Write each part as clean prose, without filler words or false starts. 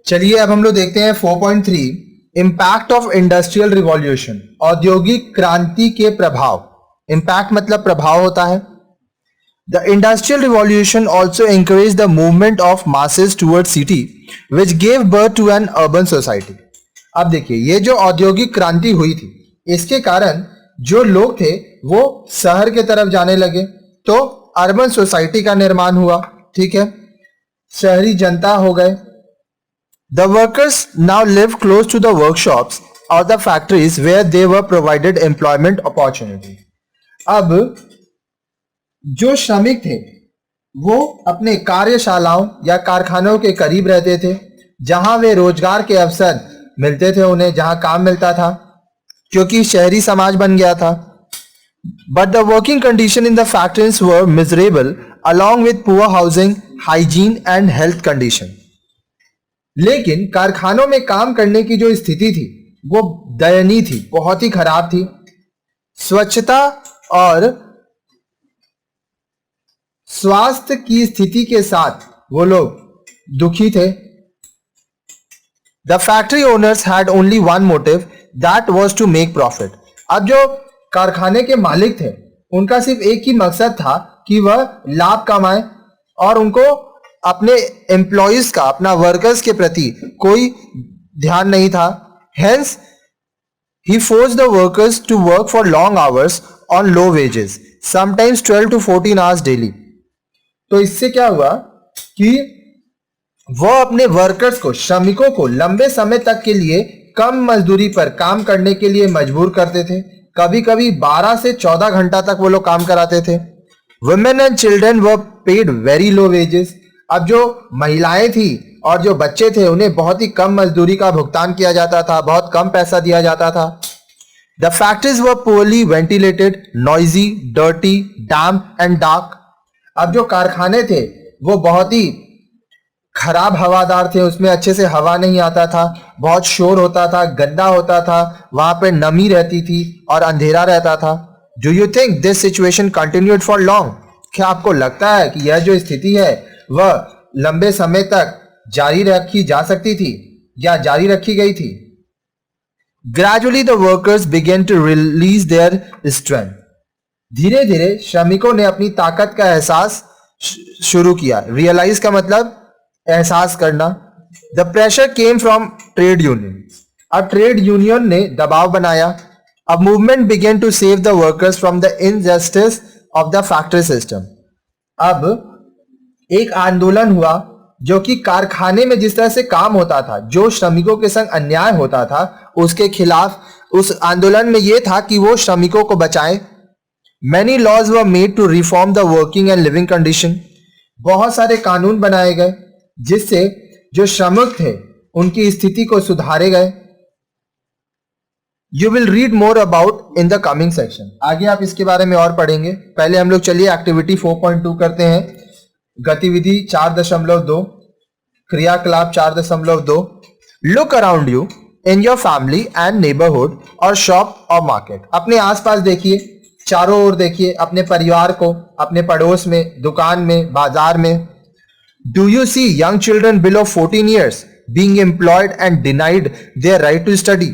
चलिए अब हम लोग देखते हैं 4.3 इम्पैक्ट ऑफ इंडस्ट्रियल रिवॉल्यूशन, औद्योगिक क्रांति के प्रभाव। इम्पैक्ट मतलब प्रभाव होता है। The industrial revolution also encouraged the movement of masses towards city, which gave birth to an urban society. अब देखिए, ये जो औद्योगिक क्रांति हुई थी, इसके कारण जो लोग थे वो शहर के तरफ जाने लगे, तो अर्बन सोसाइटी का निर्माण हुआ। ठीक है, शहरी जनता हो गए। The workers now live close to the workshops or the factories where they were provided employment opportunity. अब जो श्रमिक थे वो अपने कार्यशालाओं या कारखानों के करीब रहते थे, जहां वे रोजगार के अवसर मिलते थे उन्हें, जहां काम मिलता था, क्योंकि शहरी समाज बन गया था। But the working condition in the factories were miserable, along with poor housing, hygiene and health condition. लेकिन कारखानों में काम करने की जो स्थिति थी वो दयनीय थी, बहुत ही खराब थी। स्वच्छता और स्वास्थ्य की स्थिति के साथ वो लोग दुखी थे। The factory owners had only one motive, that was to make profit. अब जो कारखाने के मालिक थे उनका सिर्फ एक ही मकसद था कि वह लाभ कमाए, और उनको अपने एम्प्लॉइज का, अपना वर्कर्स के प्रति कोई ध्यान नहीं था। Hence, he forced the workers to work for long hours on low wages, sometimes 12 to 14 hours daily. तो इससे क्या हुआ कि वह अपने वर्कर्स को, श्रमिकों को लंबे समय तक के लिए कम मजदूरी पर काम करने के लिए मजबूर करते थे। कभी कभी 12 से 14 घंटा तक वो लोग काम कराते थे। Women and children were paid very low wages. अब जो महिलाएं थी और जो बच्चे थे उन्हें बहुत ही कम मजदूरी का भुगतान किया जाता था, बहुत कम पैसा दिया जाता था। The factories were poorly ventilated, noisy, dirty, damp and dark. अब जो कारखाने थे वो बहुत ही खराब हवादार थे, उसमें अच्छे से हवा नहीं आता था, बहुत शोर होता था, गंदा होता था, वहां पे नमी रहती थी और अंधेरा रहता था। Do you think this situation continued for long? क्या आपको लगता है कि यह जो स्थिति है वह लंबे समय तक जारी रखी जा सकती थी या जारी रखी गई थी? Gradually the workers began to release their strength. धीरे धीरे श्रमिकों ने अपनी ताकत का एहसास शुरू किया। रियलाइज का मतलब एहसास करना। The pressure came from trade union. अब ट्रेड यूनियन ने दबाव बनाया। अब movement began to save the workers from the injustice of the factory system. अब एक आंदोलन हुआ जो कि कारखाने में जिस तरह से काम होता था, जो श्रमिकों के संग अन्याय होता था, उसके खिलाफ उस आंदोलन में यह था कि वो श्रमिकों को बचाएं। Many laws were made to reform the working and living condition. बहुत सारे कानून बनाए गए जिससे जो श्रमिक थे उनकी स्थिति को सुधारे गए। You will read more about in the coming section. आगे आप इसके बारे में और पढ़ेंगे। पहले हम लोग चलिए एक्टिविटी 4.2 करते हैं। गतिविधि 4.2, क्रियाकलाप 4.2। Look around you in your family and neighborhood or shop or market. अपने आसपास देखिए, चारों ओर देखिए, अपने परिवार को, अपने पड़ोस में, दुकान में, बाजार में। Do you see young children below 14 years being employed and denied their right to study?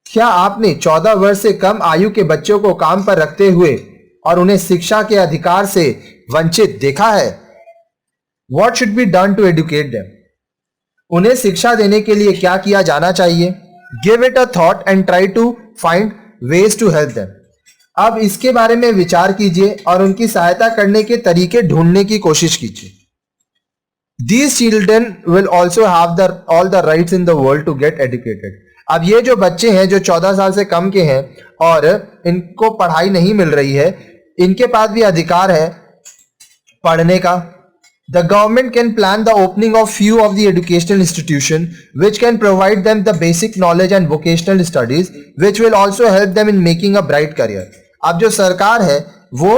क्या आपने 14 वर्ष से कम आयु के बच्चों को काम पर रखते हुए और उन्हें शिक्षा के अधिकार से वंचित देखा है? What should be done to educate them? उन्हें शिक्षा देने के लिए क्या किया जाना चाहिए? Give it a thought and try to find ways to help them. अब इसके बारे में विचार कीजिए और उनकी सहायता करने के तरीके ढूंढने की कोशिश कीजिए। These children will also have all the rights in the world to get educated. अब ये जो बच्चे हैं जो 14 साल से कम के हैं और इनको पढ़ाई नहीं मिल रही है, इनके पास भी अधिकार है पढ़ने का। The government can plan the opening of few of the educational institutions which can provide them the basic knowledge and vocational studies which will also help them in making a bright career. अब जो सरकार है वो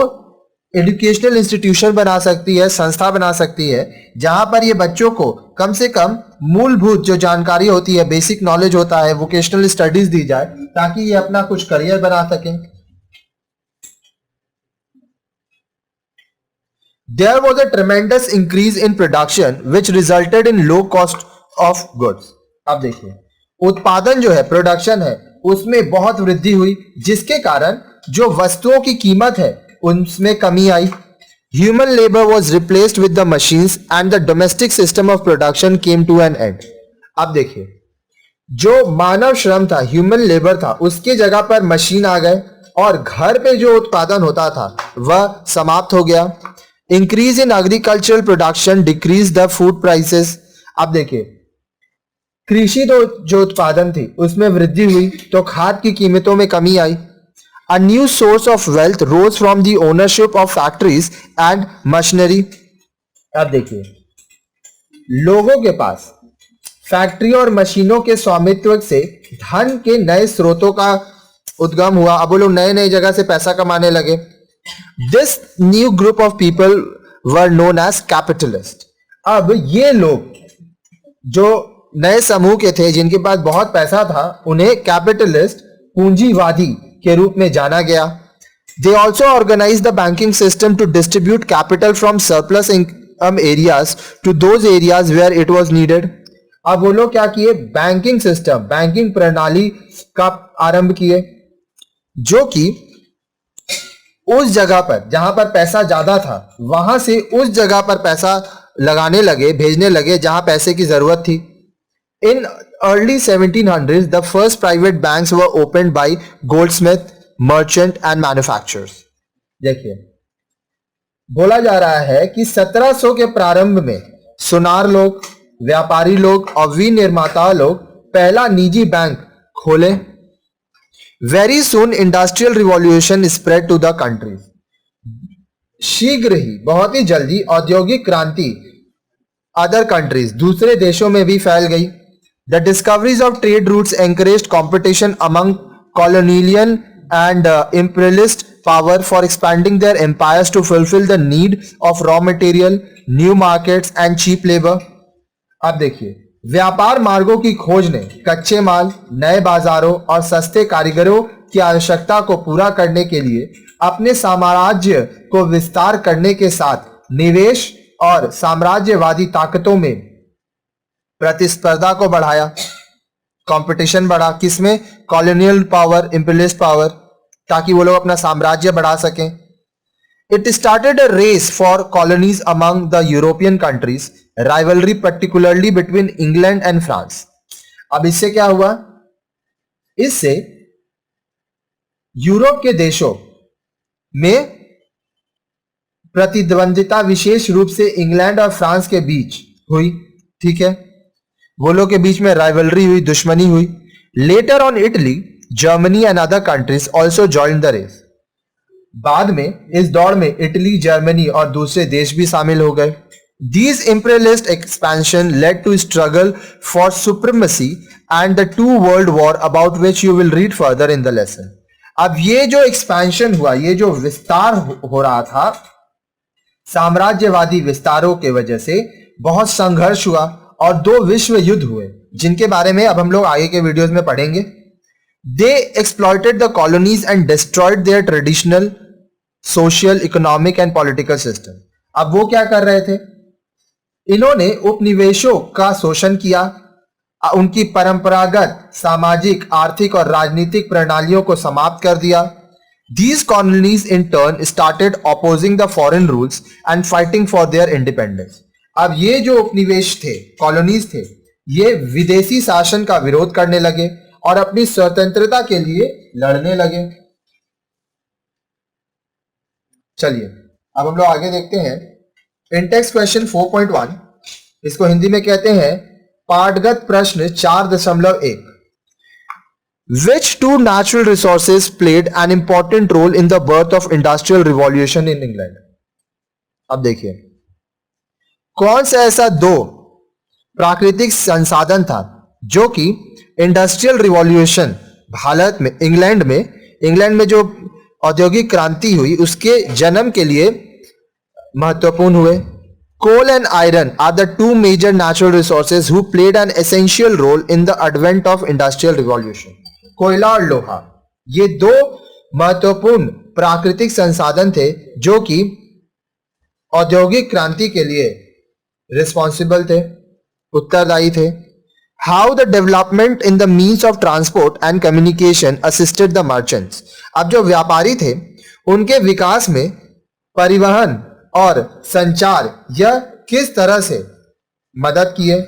educational institution बना सकती है, संस्था बना सकती है, जहां पर ये बच्चों को कम से कम मूलभूत जो जानकारी होती है, बेसिक नॉलेज होता है, वोकेशनल स्टडीज दी जाए ताकि ये अपना कुछ करियर बना सकें। There was a tremendous increase in production which resulted in low cost of goods. अब देखिए, उत्पादन जो है, प्रोडक्शन है, उसमें बहुत वृद्धि हुई, जिसके कारण जो वस्तुओं की कीमत है उनमें कमी आई। Human labour was replaced with the machines and the domestic system of production came to an end. अब देखिए, जो मानव श्रम था, ह्यूमन लेबर था, उसके जगह पर मशीन आ गए और घर पे जो उत्पादन होता था वह समाप्त हो गया। Increase in agricultural production decrease the food prices. अब देखिए, कृषि जो उत्पादन थी उसमें वृद्धि हुई तो खाद की कीमतों में कमी आई। A new source of wealth rose from the ownership of factories and machinery. अब देखिए, लोगों के पास फैक्ट्री और मशीनों के स्वामित्व से धन के नए स्रोतों का उद्गम हुआ। अब वो लोग नए नए जगह से पैसा कमाने लगे। This new group of people were known as capitalist. अब ये लोग जो नए समूह के थे, जिनके पास बहुत पैसा था, उन्हें कैपिटलिस्ट, पूंजीवादी के रूप में जाना गया। They also organise the banking system to distribute capital from surplus income areas to those areas where it was needed. अब वो लोग क्या किए, बैंकिंग सिस्टम, बैंकिंग प्रणाली का आरंभ किए, जो कि उस जगह पर जहां पर पैसा ज्यादा था वहां से उस जगह पर पैसा लगाने लगे, भेजने लगे जहां पैसे की जरूरत थी। In early 1700s the first private banks were opened by goldsmith, merchant and manufacturers. देखिए, बोला जा रहा है कि 1700 के प्रारंभ में सुनार लोग, व्यापारी लोग और विनिर्माता लोग पहला निजी बैंक खोले। Very soon industrial revolution spread to the country. शीघ्र ही, बहुत ही जल्दी औद्योगिक क्रांति अदर कंट्रीज, दूसरे देशों में भी फैल गई। The discoveries of trade routes encouraged competition among colonial and imperialist power for expanding their empires to fulfill the need of raw material, new markets and cheap labor. अब देखिए, व्यापार मार्गों की खोज ने कच्चे माल, नए बाजारों और सस्ते कारीगरों की आवश्यकता को पूरा करने के लिए अपने साम्राज्य को विस्तार करने के साथ निवेश और साम्राज्यवादी ताकतों में प्रतिस्पर्धा को बढ़ाया। कंपटीशन बढ़ा, किसमें, कॉलोनियल पावर, इंपीरियलिस्ट पावर, ताकि वो लोग अपना साम्राज्य बढ़ा सकें। It started a race for colonies among the European countries, rivalry particularly between England and France. अब इससे क्या हुआ, इससे यूरोप के देशों में प्रतिद्वंदिता विशेष रूप से इंग्लैंड और फ्रांस के बीच हुई। ठीक है, वो लोग के बीच में राइवलरी हुई, दुश्मनी हुई। Later on Italy, Germany and other countries also join the race. बाद में इस दौड़ में इटली, जर्मनी और दूसरे देश भी शामिल हो गए। These imperialist expansion led to struggle for supremacy and the two world war about which you will read further in the lesson. अब ये जो एक्सपेंशन हुआ, ये जो विस्तार हो रहा था, साम्राज्यवादी विस्तारों के वजह से बहुत संघर्ष हुआ और दो विश्व युद्ध हुए, जिनके बारे में अब हम लोग आगे के वीडियोस में पढ़ेंगे। They exploited the colonies and destroyed their traditional social, economic and political system. अब वो क्या कर रहे थे, इन्होंने उपनिवेशों का शोषण किया, उनकी परंपरागत सामाजिक, आर्थिक और राजनीतिक प्रणालियों को समाप्त कर दिया। These colonies in turn started opposing the foreign rules and fighting for their independence. अब ये जो उपनिवेश थे, कॉलोनीज थे, ये विदेशी शासन का विरोध करने लगे और अपनी स्वतंत्रता के लिए लड़ने लगे। चलिए अब हम लोग आगे देखते हैं। इंटेक्स क्वेश्चन 4.1, इसको हिंदी में कहते हैं पाठगत प्रश्न 4.1। Which two natural resources played an important role in the birth of industrial revolution in England? अब देखिए, कौन सा ऐसा दो प्राकृतिक संसाधन था जो कि इंडस्ट्रियल रिवॉल्यूशन भारत में, इंग्लैंड में जो औद्योगिक क्रांति हुई उसके जन्म के लिए महत्वपूर्ण हुए। Coal and iron are the two major natural resources who played an essential role in the advent of industrial revolution. कोयला और लोहा, ये दो महत्वपूर्ण प्राकृतिक संसाधन थे जो कि औद्योगिक क्रांति के लिए रिस्पॉन्सिबल थे, उत्तरदायी थे। How the development in the means of transport and communication assisted the merchants. अब जो व्यापारी थे उनके विकास में परिवहन और संचार यह किस तरह से मदद किए।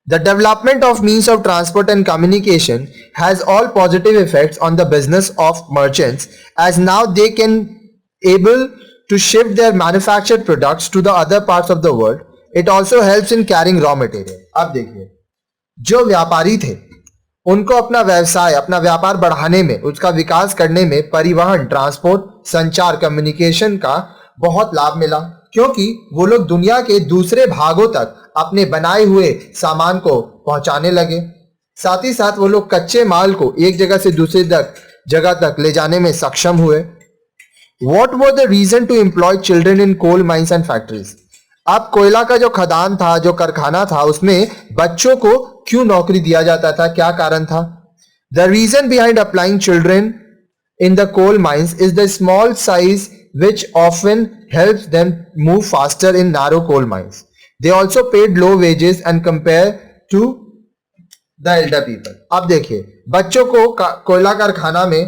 The development of means of transport and communication has all positive effects on the business of merchants, as now they can able to ship their manufactured products to the other parts of the world. It also helps in carrying raw material. अब देखिए, जो व्यापारी थे उनको अपना व्यवसाय, अपना व्यापार बढ़ाने में, उसका विकास करने में परिवहन, ट्रांसपोर्ट, संचार, कम्युनिकेशन का बहुत लाभ मिला, क्योंकि वो लोग दुनिया के दूसरे भागों तक अपने बनाए हुए सामान को पहुंचाने लगे। साथ ही साथ वो लोग कच्चे माल को एक जगह से दूसरी जगह तक ले जाने में सक्षम हुए। What was the reason to employ children in coal mines and factories? अब कोयला का जो खदान था, जो कारखाना था, उसमें बच्चों को क्यों नौकरी दिया जाता था, क्या कारण था? The reason behind applying children in the coal mines is the small size which often helps them move faster in narrow coal mines. They also paid low wages and compared to the elder people. अब देखिए, बच्चों को कोयला कारखाना में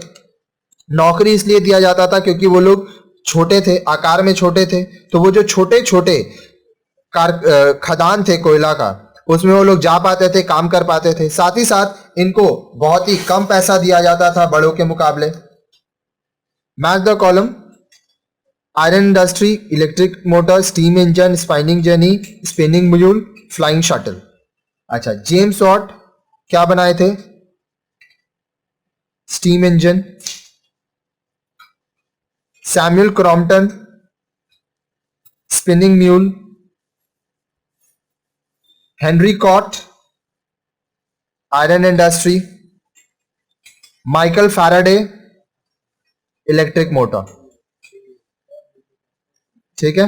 नौकरी इसलिए दिया जाता था क्योंकि वो लोग छोटे थे, आकार में छोटे थे, तो वो जो छोटे छोटे खदान थे कोयला का, उसमें वो लोग जा पाते थे, काम कर पाते थे। साथ ही साथ इनको बहुत ही कम पैसा दिया जाता था बड़ों के मुकाबले। Match the column. Iron industry, electric motor, steam engine, spinning jenny, spinning mule, flying shuttle. अच्छा, जेम्स वॉट क्या बनाए थे? Steam engine. Samuel Crompton, spinning mule. Henry Cort, iron industry. Michael Faraday, electric motor. ठीक है।